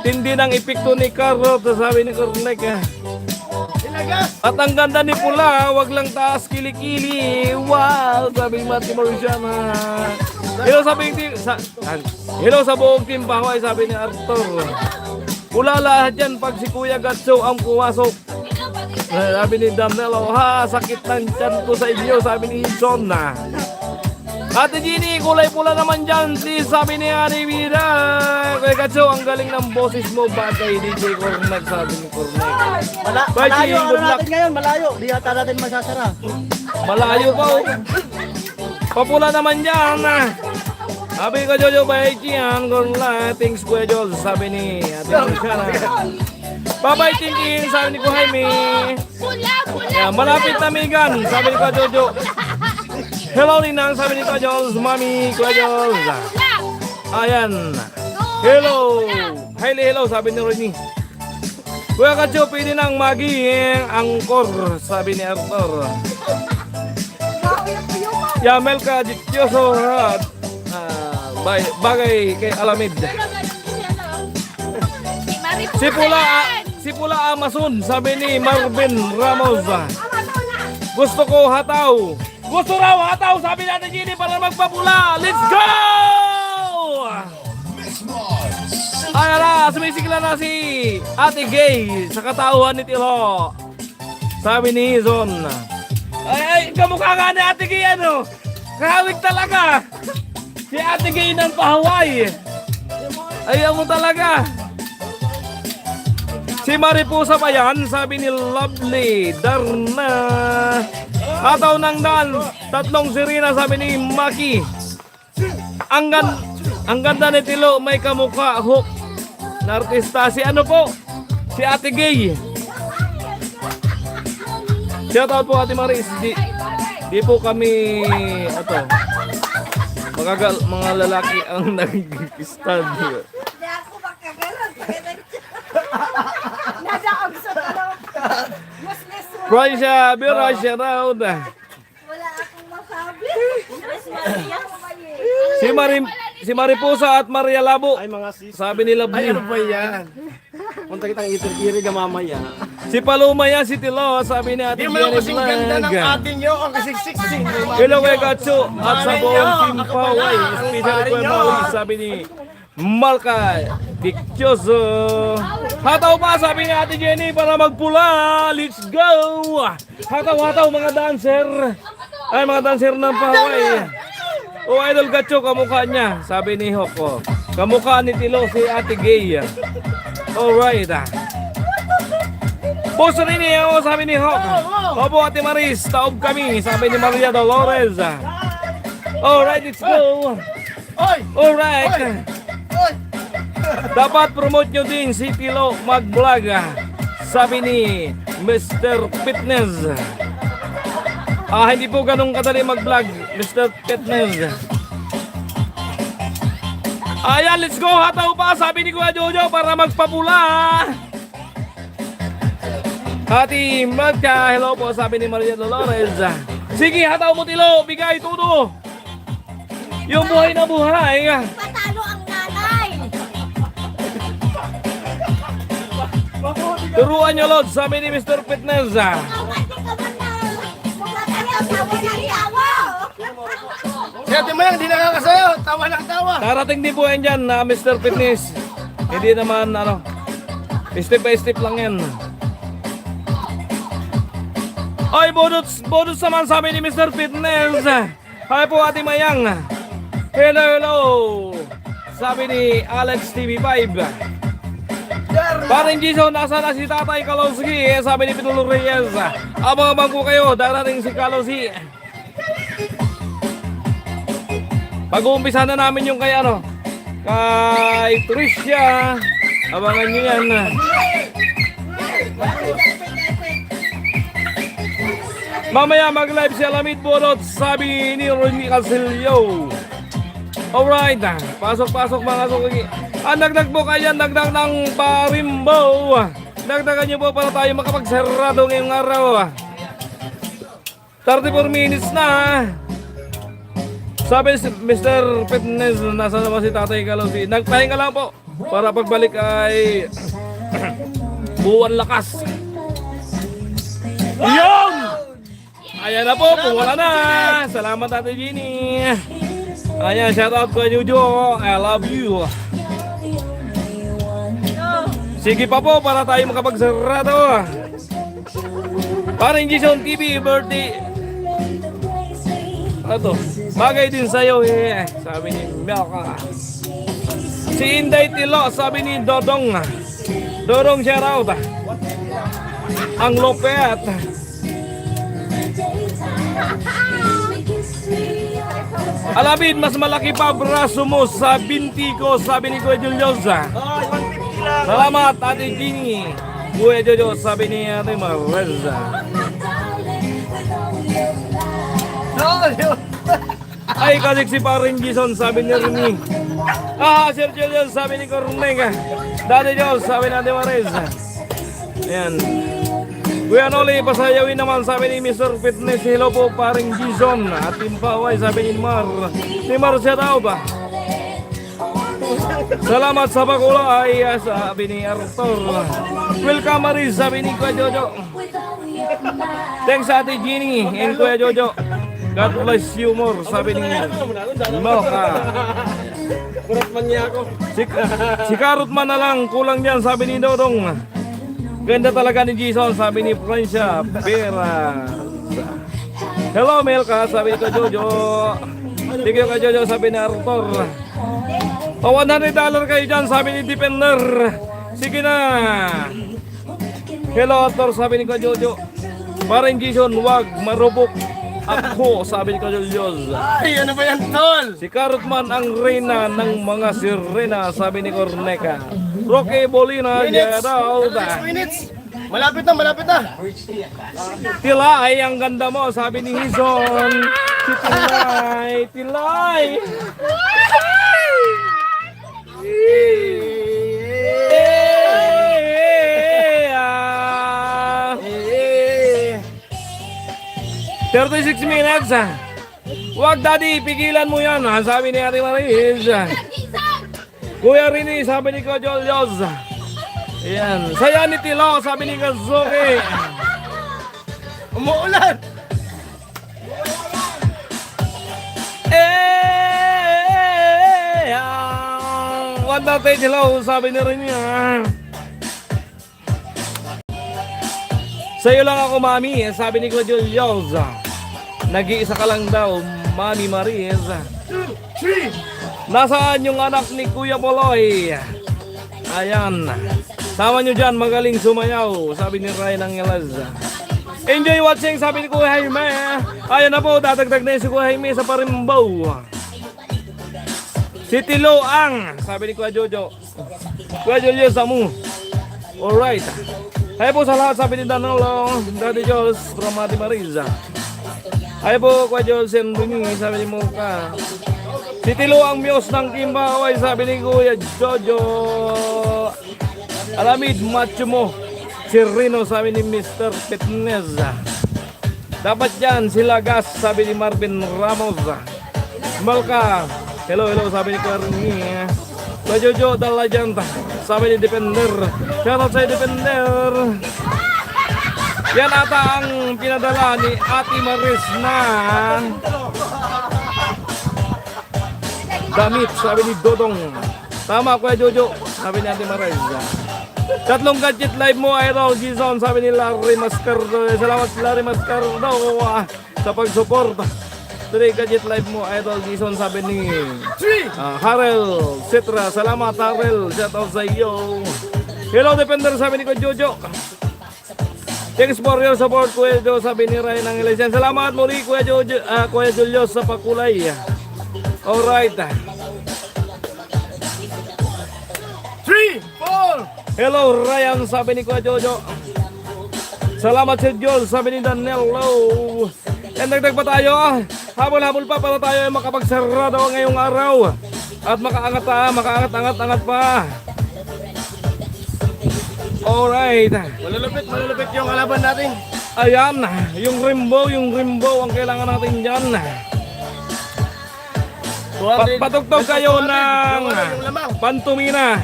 Tindi ng epekto ni Carrot, sabi ni Cornec. At ang ganda ni Pula, wag lang taas kilikili. Wow, sabi ni Mati Mauritiana. Hello sa buong Team Pahawaii, sabi ni Arthur. Pula lahat yan pag si Kuya Gatso ang pumasok. Sabi ni Damnelo, ha, sakit ng tiyan ko sa inyo, sabi ni John na. Ate Ginny, kulay pula naman dyan, please, sabi ni Ani Vida. Kaya Katso, ang galing ng boses mo, bagay DJ Cornec, sabi ni Cornec. Bye, Malayo, G, good luck. natin ngayon, malayo. Di ata natin masasara. Malayo pa, oh. Papula naman dyan, sabi ko, Jojo, bye, Gian, Cornec, thanks, Kuya Jol, sabi ni Ate Luciana. Bye-bye, Tintin, sabi ni Kuya Jaime. Yeah, malapit na Megan, sabi ni Kuya Jojo. Hello, Ninang, sabi ni Kuya Jols, Mami, Kuya Jols. Ayan. Hello. Hello, sabi ni Ronnie. Kuya Kacho, pwede nang maging angkor, sabi ni Arthur. Yamel ka, Dikyoso, bagay kay Alamid. Si Pula Amason, sabi ni Marvin Ramos. Gusto ko hataw. Gusto raw hataw, sabi natin Gini para magpapula. Let's go! Ayan na, sumisikla na si Ate Gay sa katauhan ni Tilo. Sabi ni Izon. Ay, kamukha nga ni Ate Gay, ano? Kahawig talaga. Si Ate Gay ng Pahaway. Ayaw mo talaga. Si Mariposa pa yan, sabi ni Lovely Darna. Hataw ng dan, tatlong sirina, sabi ni Maki. Ang ganda ni Tilo, may kamukha, hook na artista. Si ano po? Si Ate Gay. Shoutout po Ate Maris. Di po kami, mga lalaki ang nag-stand. Hindi ako makagalan. Nadaog sa talong. Muslis mo. Francia, Birasia Round. Wala akong masabi. Si Mariposa at Maria Labo. Ay, mga sis. Sabi ni Lovely. Ay, ano ba yan? Punta kitang itir-iri ka mamaya. Si Palumaya, si Tilo, sabi ni Ate Hindi mo Jenny kasing ganda ng Vlog. atin nyo, ang kasing-siksi. Hello kay Katsu at sa buong Team Paway. Especially kay Maui, sabi ni Malka Dikyoso. Hataw pa, sabi ni Ate Jenny, para magpula. Let's go! Hataw mga dancer. Ay, mga dancer ng Paway. O Idol Katsu, kamukha niya, sabi ni Hoko. Kamukha ni Tilo si Ate Gay. Alright. Puso rin niya, sabi ni Hawk. Opo, Ate Maris, taob kami, sabi ni Maria Dolores. Alright, let's go. Alright. Dapat promote nyo din si Tilo mag-vlog, sabi ni Mr. Fitness. Hindi po ganun kadali mag-vlog, Mr. Fitness. Ayan, let's go. Hataw pa, sabi ni Kuya Jojo, para magpapula. Hati Magka, hello po, sabi ni Maria Dolores. Sige, hataw mo Tilo, bigay todo. Yung buhay na buhay. Patalo ang nanay. Turuan nyo, Lord, sabi ni Mr. Fitness. Awat ka man na. Mga tawa ng tawa. Si Ate Mayang, di nakakasayo. Tawa ng tawa. Darating din po yan dyan na Mr. Fitness. Hindi naman, step by step lang yan. Ay, bonus naman sabi ni Mr. Fitness. Hi po Ate Mayang. Hello. Sabi ni Alex TV5. Paring Jason, nasa na si Tatay Kalowski? Sabi ni Pinulo Reyes. Abang-abang po kayo, darating si Kalowski. Pag-uumpisa na namin yung kay Tricia. Abangan nyo yan. Mamaya mag-live si Alamid Borot, sabi ni Ronnie Casilio. Alright, pasok mga suki. Dagdag po kayo, dagdag ng parimbo. Dagdagan nyo po para tayo makapagsarado ngayong araw. 34 minutes na. Sabi si Mr. Fitness, nasa naman si Tatay Kalowski. Nagpahinga lang po para pagbalik ay buwan lakas. Yung! Ayan na po, wala na. Salamat Ate Jenny. Ayan, shout out ko Jojo. I love you. Sige pa po para tayo makapagsarado. Parang Jason TV, birthday. Ano to? Bagay din sa'yo eh. Sabi ni Melka. Si Inday Tilo, sabi ni Dodong. Dodong shout out. Ang lopet. Alabid, mas malaki pa braso mo sa binti ko, sabi ni Kuya Julius. Ay, 150 lang. Salamat, Ate Ginny. Kuya Jojo, sabi ni Ate Mareza. Ay, kasik si Parin Gison, sabi ni Rini. Sir Julius, sabi ni Cornega. Dati Diyos, sabi ni Ate Mareza. Ayan. Kuya Noli, pasayawin naman, sabi ni Mr. Fitness. Hello po, Paring Gison. At Timpaway, sabi ni Mar. Ni Mar, shout out. Salamat sa pakulay, sabi ni Arthur. Welcome, Maris, sabi ni Kuya Jojo. Thanks, Ate Ginny and Kuya Jojo. God bless you more, sabi ni Melka. Kurat man niya ako. Si Karot man na lang, kulang yan, sabi ni Dodong. Ganda talaga ni Jason, sabi ni Francia Pera. Hello, Melka, sabi ni Kuya Jojo. Thank you, Kuya Jojo, sabi ni Arthur. O, $100 kayo dyan, sabi ni Defender. Sige na. Hello, Arthur, sabi ni Kuya Jojo. Parang Jason, wag marupok ako, sabi ni Kuya Jojo. Ay, ano ba yan, tol? Si Karotman ang reyna ng mga sirena, sabi ni Corneca. Roque Bolina, Geralda. Minutes. Malapit na, malapit na. Tila ay ang ganda mo, sabi ni Hizon. Si Tilay, Tilay. Eh, ah. 36 minutes. Wag daddy, pigilan mo yan, sabi ni Ate Maris. Kuya Rini, sabi ni Kuya Julius. Ayan. Saya ni Tilo, sabi ni Kazuki. Umuulan. What na tayo Tilo, sabi ni Rini. Sa'yo lang ako, mami, sabi ni Kuya Julius. Nag-iisa ka lang daw, Mami Maris. 2, 3. Nasaan yung anak ni Kuya Boloy? Ayan. Sama nyo dyan, magaling sumayaw, sabi ni Ryan Angeles. Enjoy watching, sabi ni Kuya Jaime. Ayan na po, dadagdag na si Kuya Jaime sa Parimbaw. Si Tilo ang, sabi ni Kuya Jojo. Kuya Jojo, samu. Alright. Ay po sa lahat, sabi ni Danilo. Daddy Jules from Ate Marisa. Ay po, Kuya Jules and Rini, sabi ni Muka. Si Tilo ang muse ng Kimbaway, sabi ni Kuya Jojo. Alamid, macho mo. Si Rino, sabi ni Mr. Fitness. Dapat yan, sila gas, sabi ni Marvin Ramos. Malka. Hello, hello, sabi ni Kuya Rini. Kuya Jojo, dala dyan, sabi ni Defender. Shoutout sa Defender. Yan ata ang pinadala ni Ate Maris na damit, sabi ni Dodong. Tama, Kuya Jojo, sabi ni Ate Maris. Tatlong gadget live mo, Idol Gizon, sabi ni Larry Mascardo. Salamat Larry Mascardo sa pag-support. Today gadget live mo, Idol Gizon, sabi ni Harel Citra. Salamat Harel, shout out sa iyo. Hello Defender, sabi ni Kuya Jojo. Thanks for your support, Kuya Jojo, sabi ni Ryan ng Elysian. Salamat muli, Kuya Jojo, Kuya Julius sa pakulay. Alright. 3, 4. Hello Ryan, sabi ni Kuya Jojo. Salamat sa Diyos, sabi ni Danilo. Yan, dagdag pa tayo. Habol-habol pa para tayo ay makapagsarado ngayong araw. At makaangat pa. Alright. Malulupit yung kalaban natin. Ayan, yung rimbo ang kailangan natin dyan. Patugtog kayo ng pantumina.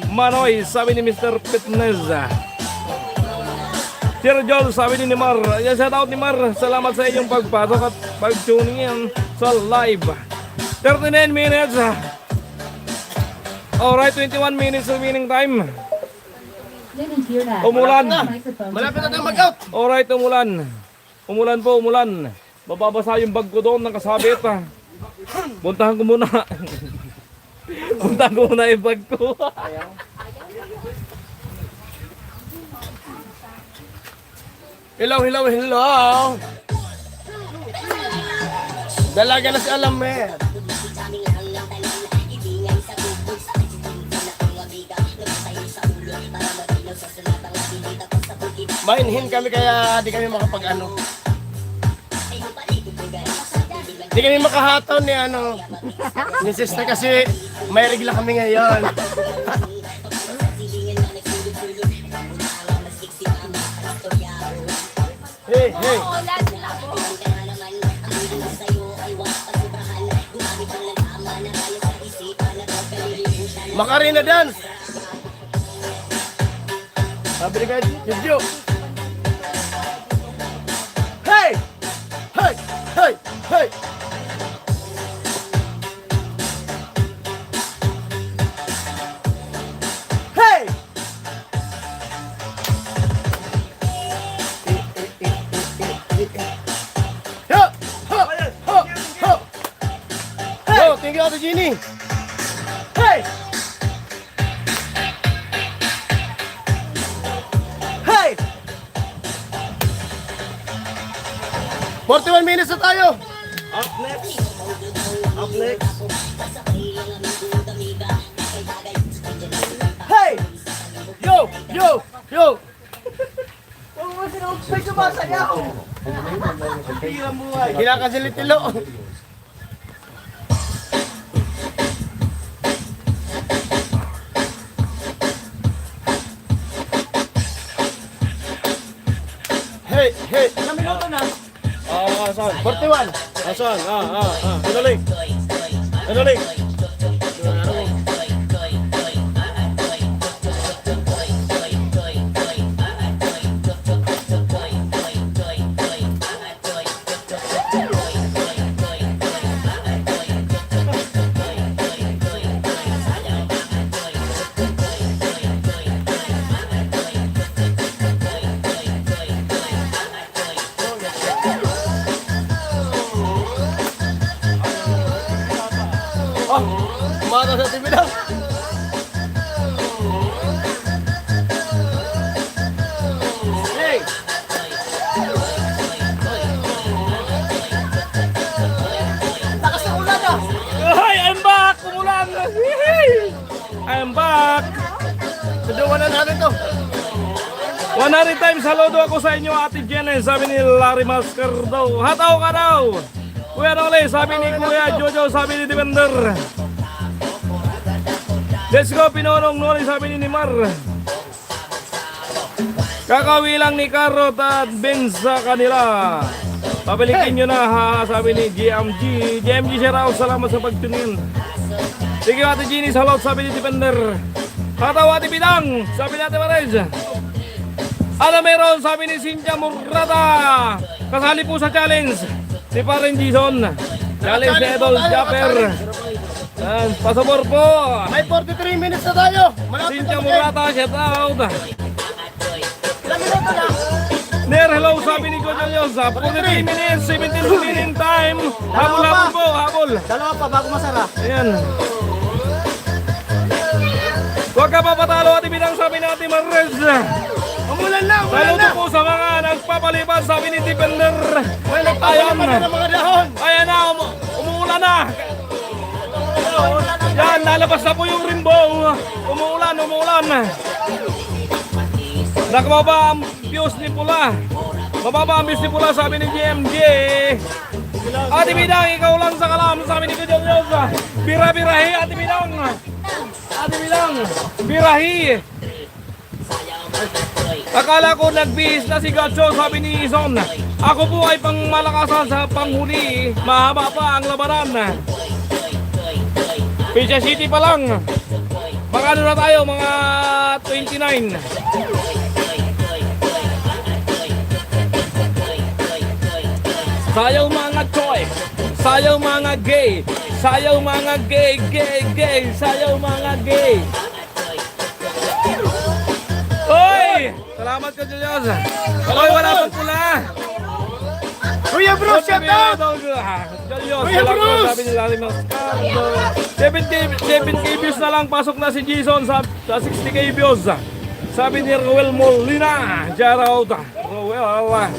Manoy, sabi ni Mr. Fitness. Sir Joel, sabi ni Mar. Yan, shout out ni Mar. Salamat sa inyong pagpasok at pag-tuning in sa live. 39 minutes. Alright, 21 minutes remaining time. Didn't hear that. Umulan. Microphone. Malapit na tayo mag-out. Alright, umulan. Umulan po, umulan. Mababasa yung bag ko doon ng kasabit. Puntahan ko muna. Puntahan ko muna yung bag ko. Hello, hello, hello. Dalaga na si Alamer. Mainhin kami kaya di kami makapag-ano. Di kami makahataw ni ano. Ni sister kasi may regla kami ngayon. Hey, hey. Macarena dance. Sabi ni kay Jojo. Hey! Hey! Hey! Hey! Hey! Yo! Ho! Ho! Ho! Yo, thank you, Ate Jeannie. Hey! Hey! 41 minutes na tayo. Up next. Up next. Hey! Yo! Yo! Yo! May sumasayaw. Hirang buhay. Kinakasilitilo. Hey! Hey! Ilang minuto na? Asan? 41! Asan? Tuloy. Tuloy. Oh! Umata sa TV lang! Hey! Lakas ng ulan ah. Ay, I'm back! Umulan! I'm back! Tuduan na natin to! 100 times saludo ako sa inyo, Ate Jenen. Sabi ni Larry Mascardo. Hataw ka daw! Kuya Nole, sabi ni Kuya Jojo, sabi ni Defender. Let's go, Pinonong Nole, sabi ni Nimar. Kakawi lang ni Karot at Ben sa kanila. Pabalikin nyo na ha, sabi ni GMG. GMG Sheraw, salamat sa pagtunin. Sige, Ate Jeannie, salot, sabi ni Defender. Hataw, Ate Bidang, sabi ni Ate Marez. Ano meron, sabi ni Cynthia Murrata. Kasali po sa challenge. Si Paren Jason. Challenge ni Edol Japper. Pasabor po. May 43 minutes na tayo! Malapit Cynthia na Murrata, shout out. Ilang minuto na? Ner, hello, sabi ni Kuya Nyosa. 43 minutes, 17 minutes time. Habol po, habol. Dalawa pa bago masara. Ayan. Huwag ka papatalo, Ate Bidang, sabi natin Marres. Umulan na! Umulan Saludo na! po sa mga nagpapalipas, sabi ni Defender. May nagpapalipan na ng mga dahon! Ayan na, umuulan na. Yan, lalabas na po yung rainbow. Umuulan, umuulan. Nakababa ang fuse ni Pula. Mababa ang fuse ni Pula, sabi ni GMJ. Ate Bidang, ikaw lang sa kalam, sabi ni Kuya Nyosa. Bira-birahi, Ate Bidang. Ate Bidang, birahi. Akala ko nagbihis na si Gacho, sabi ni Ison. Ako po ay pangmalakasan sa panghuli. Mahaba pa ang labanan. Pisha City pa lang. Magkano na tayo? Mga 29. Sayaw mga choy. Sayaw mga gay. Sayaw mga gay, gay, gay. Sayaw mga gay. Oh! Salamat ka, Julius. Oy, wala pang pula. Kuya Bruce, shout out! Julius, Kuya sila ko, Bruce! sabi nila rin ng 7K views na lang, pasok na si Jason sa 60K views. Sabi ni Roel Molina, shout out. Roel.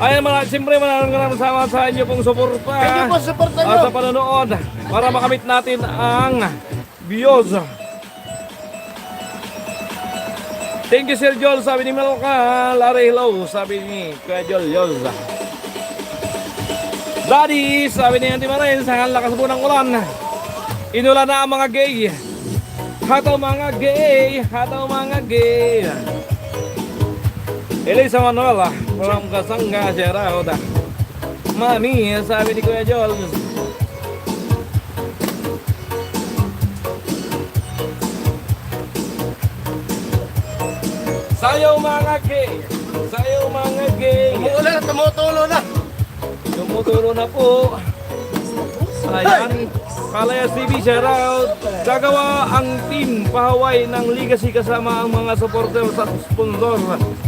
Ayan, siyempre maraming salamat sa inyo pong suporta. Thank you po, suporta nyo. Sa panonood para makamit natin ang views. Thank you, Sir Joel. Sabi ni Melka. Larry, hello. Sabi ni Kuya Joel. Daddy, sabi ni Auntie Marin, sa lakas po ng ulan. Inulan na ang mga gay. Hataw mga gay. Hataw mga gay. Elisa Manuel, from Kasanga, Sierra. Mami, sabi ni Kuya Joel. Sayaw mga gay. Sayaw mga gay. Umuulan at tumutulo na. Tumutulo na po. Ayan. Kalayas TV, shoutout. Gagawa ang team pahaway ng Legacy kasama ang mga supporter at sponsor.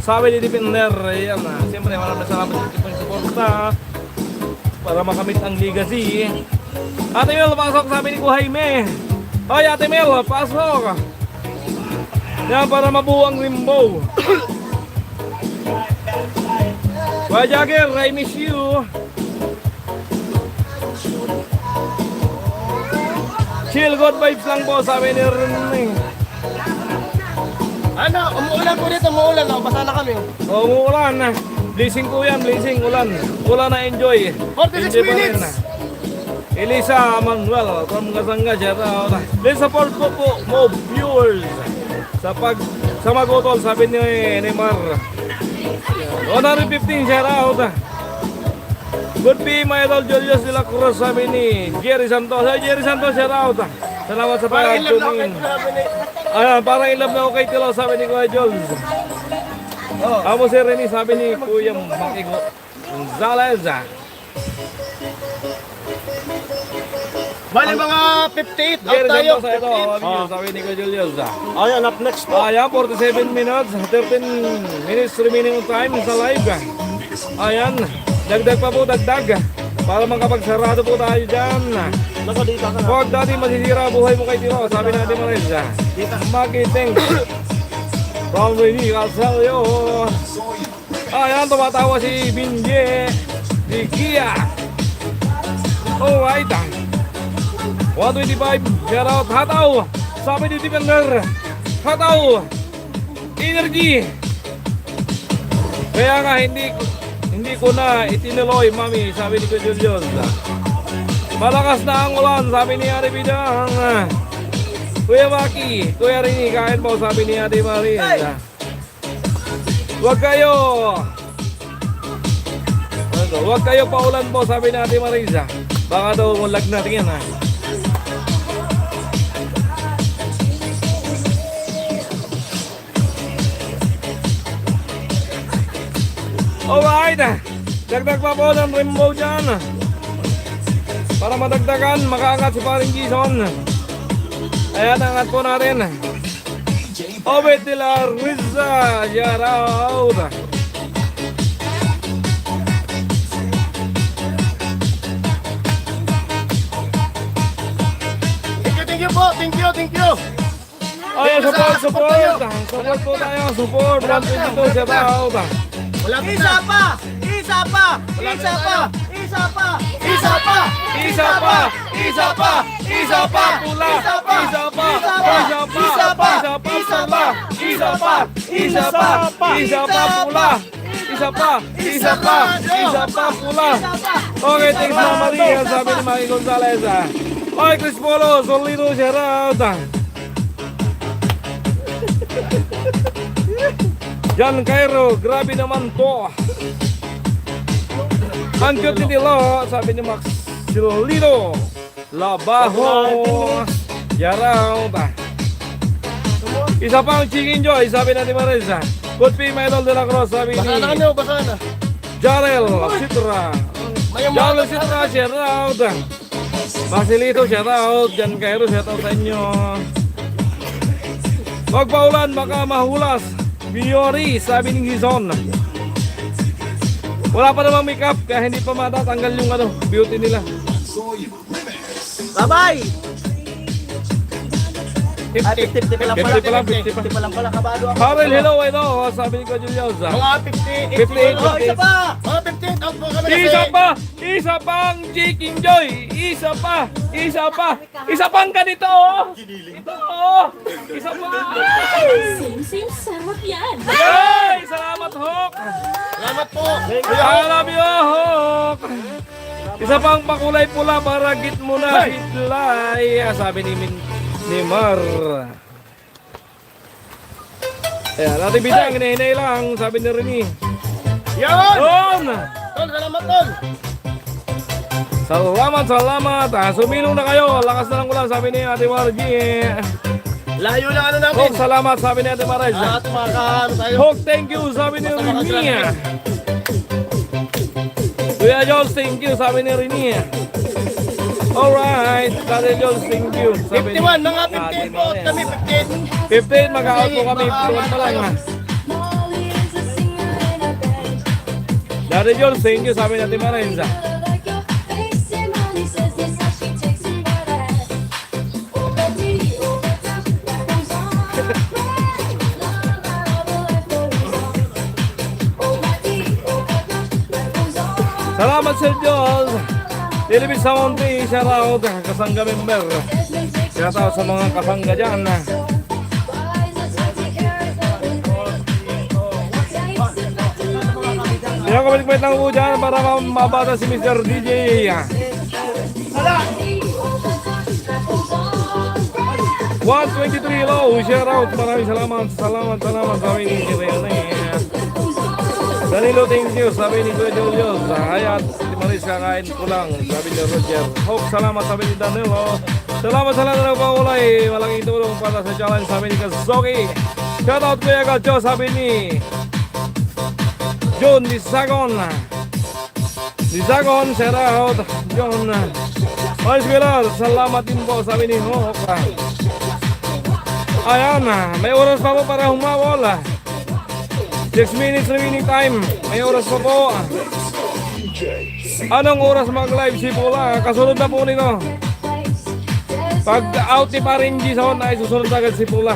Sabi ni Dipender. Ayan. Siyempre maraming salamat sa inyong suporta para makamit ang Legacy. Ate Mel, pasok, sabi ni Jaime. Hoy, Ate Mel, pasok. Yan, para mabuo ang rainbow. Kuya Jagger, I miss you. Chill, good vibes lang po, sabi ni Rene. Ano, umuulan po dito, umuulan. Basa na kami. Umuulan na. Blessing po yan, blessing, ulan. Ulan na enjoy. 46 Enjoy pa rin. minutes. Elisa Manuel from Kasanga, shout out. Please support po mo viewers sa magutol, sabi ni Neymar. 115, shout out. Good be my idol Julius de la Cruz, sabi ni Jerry Santos. Hey, Jerry Santos, shout out. Salamat sa Parang ilan na pag-tuning. kayo namin eh. Ayan, parang ilab na ako kay Tilo, sabi ni Kuya Jules. Amo si Rene, sabi ni Kuya Makigo Gonzalez. Bali mga 58 out Jerry tayo. Santos, ito, sabi ni Kuya Julius. Ayan, up next po. Ayan, 47 minutes, 13 minutes remaining time sa live. Ayan, dagdag pa po, dagdag. Para makapagsarado po tayo dyan. Nakadita ka na. Huwag dati masisira buhay mo kay Tiro, sabi natin Marisa. Magiting. From Rene Casalio. Ayan, tumatawa si Binje. Si Kia. Alright. 125. Shout out. Hataw. Sabi ni Defender. Hataw. Energy. Kaya nga hindi ko na itinuloy, mami, sabi ni Kuya Julius. Malakas na ang ulan, sabi ni Ate Bidang. Kuya Maki, Kuya Rini, kain po, sabi ni Ate Maria. Huwag kayo paulan po, sabi ni Ate Marisa. Baka daw mulag natin yan, ha. Alright, dagdag pa po ng rainbow dyan. Para madagdagan, makaangat si paring Jason. Ayan, angat po natin. Obed de la Riza, shout out. Thank you po, thank you. Ayan, support po tayo, support. 122, shout out. Wala po Isa na. pa! Isa pa! Isa pa! Isa pa! Isa pa! Isa pa, pula. Isa pa, pula. Okay, thanks na Maria, sabi ni Maki Gonzalez. Okay, Chris Polo, solido, shout out. Jan Cairo, grabe naman po. Ang cute ni Dilo, sabi ni Max Silolino. Labaho. Yaraw. Isa pang chicken joy, sabi natin Marisa. Good pay my idol de la Cruz, sabi ni Basa na kami, basa na. Jarel Citra. Jarel Citra, shout out. Marcelito, shout out. Jan Cairo, shout out sa inyo. Huwag paulan, baka mahulas. Fiori, sabi ni Gizon. Wala pa namang makeup, kaya hindi pa matatanggal yung ano, beauty nila. Bye-bye! 50. 50 pa lang pala. 50 pa lang, 50 pa. 50 pa lang pala. Kabado ako. Harel, hello, ito. Sabi ni Kuya Julius. Mga 58. 58, Oh, isa pa! Mga 58 out po kami Isa pa! Isa pang Chicken Joy! Isa pa! Isa pa! Isa pang ganito! Oh. Ito! Oh. Isa pa! Sing-sing, sarap yan. Ay! Salamat, Hawk! Salamat po. I love you, Hawk! Isa pang pakulay pula para git mo na hitlay. Sabi ni Mar. Ayan, natin bidang, hinahinay lang. Sabi ni Rene. Yan! Doon! Tol, salamat tol. Salamat. Sumilong na kayo. Lakas na lang ulan, sabi ni Ate Margie. Layo na ano namin. Hawk, salamat, sabi ni Ate Marez. At makakaano tayo. Hawk, thank you, sabi ni Rene. Kuya Jones, thank you, sabi ni Rene. Alright, Ate Jones, thank you. Sabi ni 51, mga 58 po. Kami 58. 15, mag-out po kami. 51 pa lang ha. Ate Jones, thank you, sabi ni Ate Marez. Salamat Sir Jones. Dilibis sa Monte, shout out, kasangga member. Shout out sa mga kasangga dyan. Kaya kabalik-balik lang po dyan para mabata si Mr. DJ. 123 low, shout out, maraming salamat sa amin ni Rene. Danilo, thank you, sabi ni Kuya Julius. Hayat, si Maris, kakain ko lang, sabi ni Roger. Hope, salamat, sabi ni Danilo. Salamat sa lahat ng paulay, malaking tulong para sa challenge, sabi ni Kazoki. Shout out Kuya Gacho, sabi ni John Disagon. Shout out John. Maris Guilar, salamat din po, sabi ni Hawk. Ayan, may oras pa po para humawol. 6 minutes remaining time. May oras pa po. Anong oras mag-live si Pula? Kasunod na po nito. Pag out ni Parinji Zone ay susunod agad si Pula.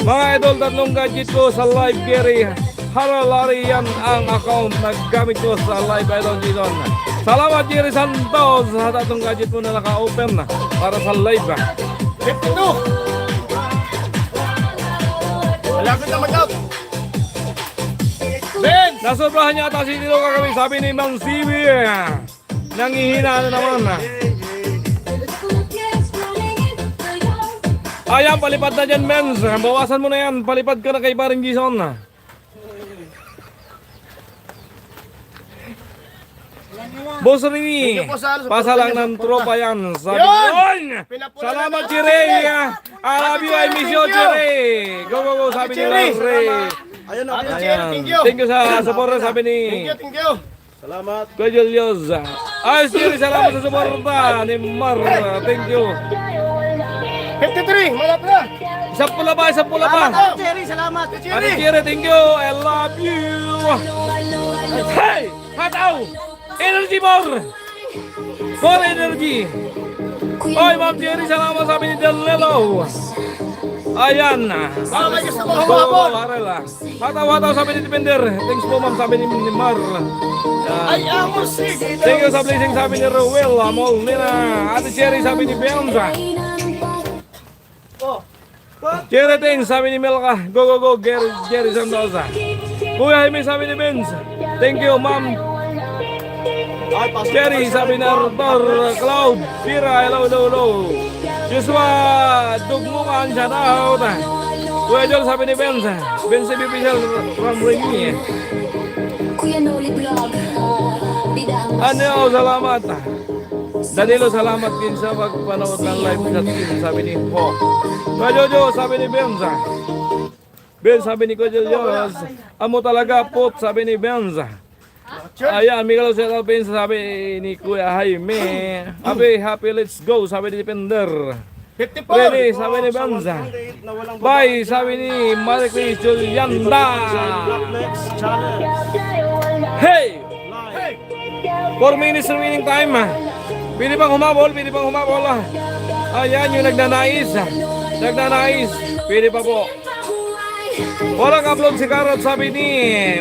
Mga idol, tatlong gadget ko sa live carry. Halalari yan ang account na gamit ko sa live idol G-Zone. Salamat Jerry Santos sa tatlong gadget mo na naka-open para sa live. 52. Malapit na mag-out. Ben! Nasobrahan niya ata si Tilo kagabi, sabi ni Mang Sibi. Nangihina na naman. Ayan, palipad na dyan, Menz. Bawasan mo na yan. Palipad ka na kay Paring Gison. Boss Rini, pasa lang ng tropa yan. Sabi yun! Salamat, Chire! I love you, I miss you, Chire! Go, go, go, sabi ni Ray. Ayun na. Ayan. Thank you sa support, sabi ni Thank you. Salamat. Kuya Julius. Ayos, Chire, salamat sa support ni Mar. Thank you. 53, malapit na. Isang pula pa, isang pula pa. Salamat, Jerry. Salamat. Ate Chire, thank you. I love you. Hey! Hataw! Energy more! More energy! Oy, Ma'am Jerry, salamat sabi ni Delelo. Ayan. Salamat sa mga Go, hapon. Arela. Hataw, sabi ni Depender. Thanks po, Ma'am, sabi ni Mar. Ay, amos. Thank you sa blessing, sabi ni Rowell. Molina. Ate Jerry, sabi ni Beonza. Jerry, thanks, sabi ni Melka. Go, go, go, Jerry Sandoza. Kuya Jaime, sabi ni Benz. Thank you, Ma'am Jerry, sabi na Arthur Cloud, Pira, hello. Joshua, Dugmukan, shout out. Kuya Jol, sabi ni Benz Official from Ringy. Kuya Noli Vlog. Ano, salamat. Danilo, salamat din sa pagpanood ng live chat din, sabi ni Ho. Kuya Jojo, sabi ni Benz. Sabi ni Kuya Jojo, amo talaga pot, sabi ni Benz. Ayan, Miguel Jose Alpin, sabi ni Kuya Jaime. Happy, let's go, sabi ni Depender. 54. Rene, sabi ni Benza. na walang Bye, sabi ni Marie Chris Julianda. Next channel. Hey! 4 minutes remaining time. Pwede pang humabol, pwede pang humabol. Ayan yung nagnanais. Nagnanais. Pwede pa po. Walang upload si Karot, sabi ni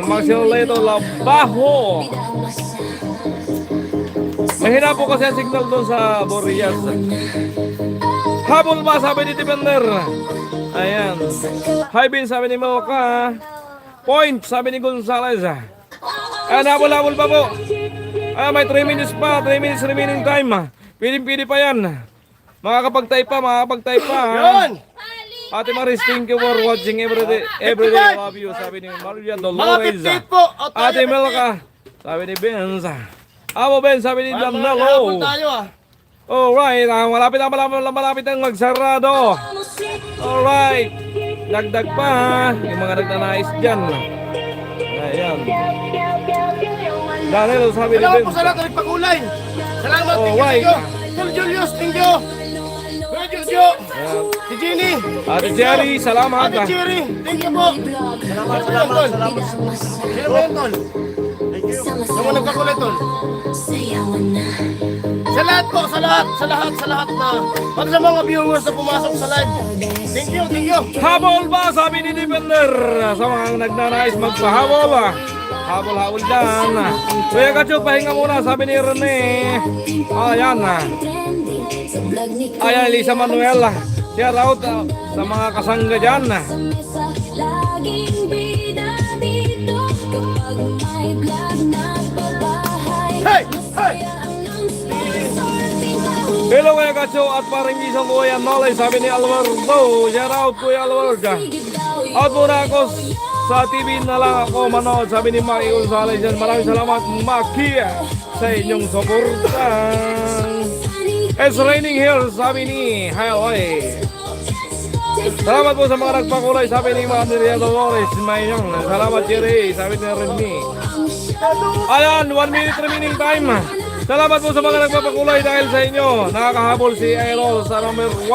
Marcel Leto Labajo. Mahina po kasi ang signal doon sa Boreas. Habol ba, sabi ni Defender. Ayan. High beam, sabi ni Moka. Point, sabi ni Gonzales. Ayan, habol pa po. Ayan, may 3 minutes pa. 3 minutes remaining time. Pili pa yan. Makakapag-type pa. Yun! Ate Maris, thank you for watching everyday. I love you, sabi ni Maria Mga Dolores. 58 po. Out tayo. Ate Melka, sabi ni Benz. Amo Ben, sabi ni Habol Danilo. tayo ah. Alright, malapit ang magsarado. Alright, dagdag pa yung mga nagnanais dyan. Ayan. Danilo, sabi ni Salamat Ben. po sa lahat ng nagpakulay. Salamat. Oh, Thank you. right. Tol Julius, thank you. Kuya Jojo. Si Jenny. Ate Jerry, salamat. Ate Cherry, thank you po. Salamat. Sino po yun, Tol? Thank you. Yung nagpakulay, Tol. Sa lahat po, sa lahat na. Pati sa mga viewers na pumasok sa live. Thank you. Habol ba, sabi ni Defender. Sa mga nagnanais magpahabol. Habol dyan. Kuya Kacho, pahinga muna, sabi ni Rene. Ayan. Ayan, Lisa Manuel. Siya raw sa mga kasangga dyan. Laging bida dito kapag may vlog na babahay. Hey! Hey! Hello Kuya Kacho at parang isang Kuya Nolay, sabi ni Alvardo. Shout out Kuya Alvardo. Out muna ako sa TV na lang ako manood, sabi ni Maki Gonzalez. Maraming salamat Maki sa inyong suporta. It's raining here, sabi ni Highway. Salamat po sa mga nagpakulay, sabi ni Maria Dolores Mayong. Salamat Jerry, sabi ni Remy. Ayan, 1 minute remaining time. Salamat po sa mga nagpapakulay dahil sa inyo. Nakakahabol si Aerol sa number 1,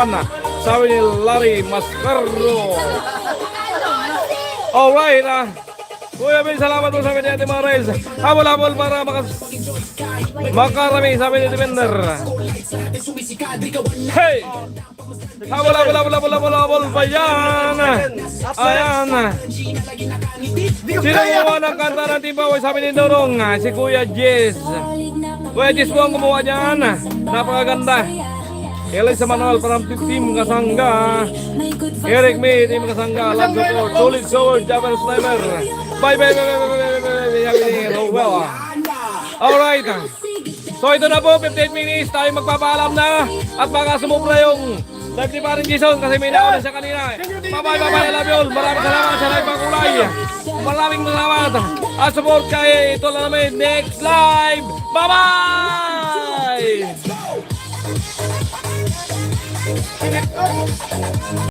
sabi ni Larry Mascarro. Alright, Kuya Ben, salamat po sa amin ni Ate Maris. Habol para makarami, sabi ni Defender. Hey! Habol pa yan. Ayan. Sino gumawa ng kanta ng Timbaway, sabi ni Dorong? Si Kuya Jess. Kuya Jess po ang gumawa dyan. Napakaganda. Elisa Manuel from Team Kasangga. Eric May, Team Kasangga. Love support. Solid sword, Japan Sniper. Bye. Well. Alright. So ito na po, 58 minutes. Tayo magpapaalam na. At baka sumubra yung live ni Paring Jason kasi may nauna siya kanina. Bye. I love you all. Maraming salamat sa live pangkulay. Maraming salamat. At support kay ito lang namin next live. Bye-bye!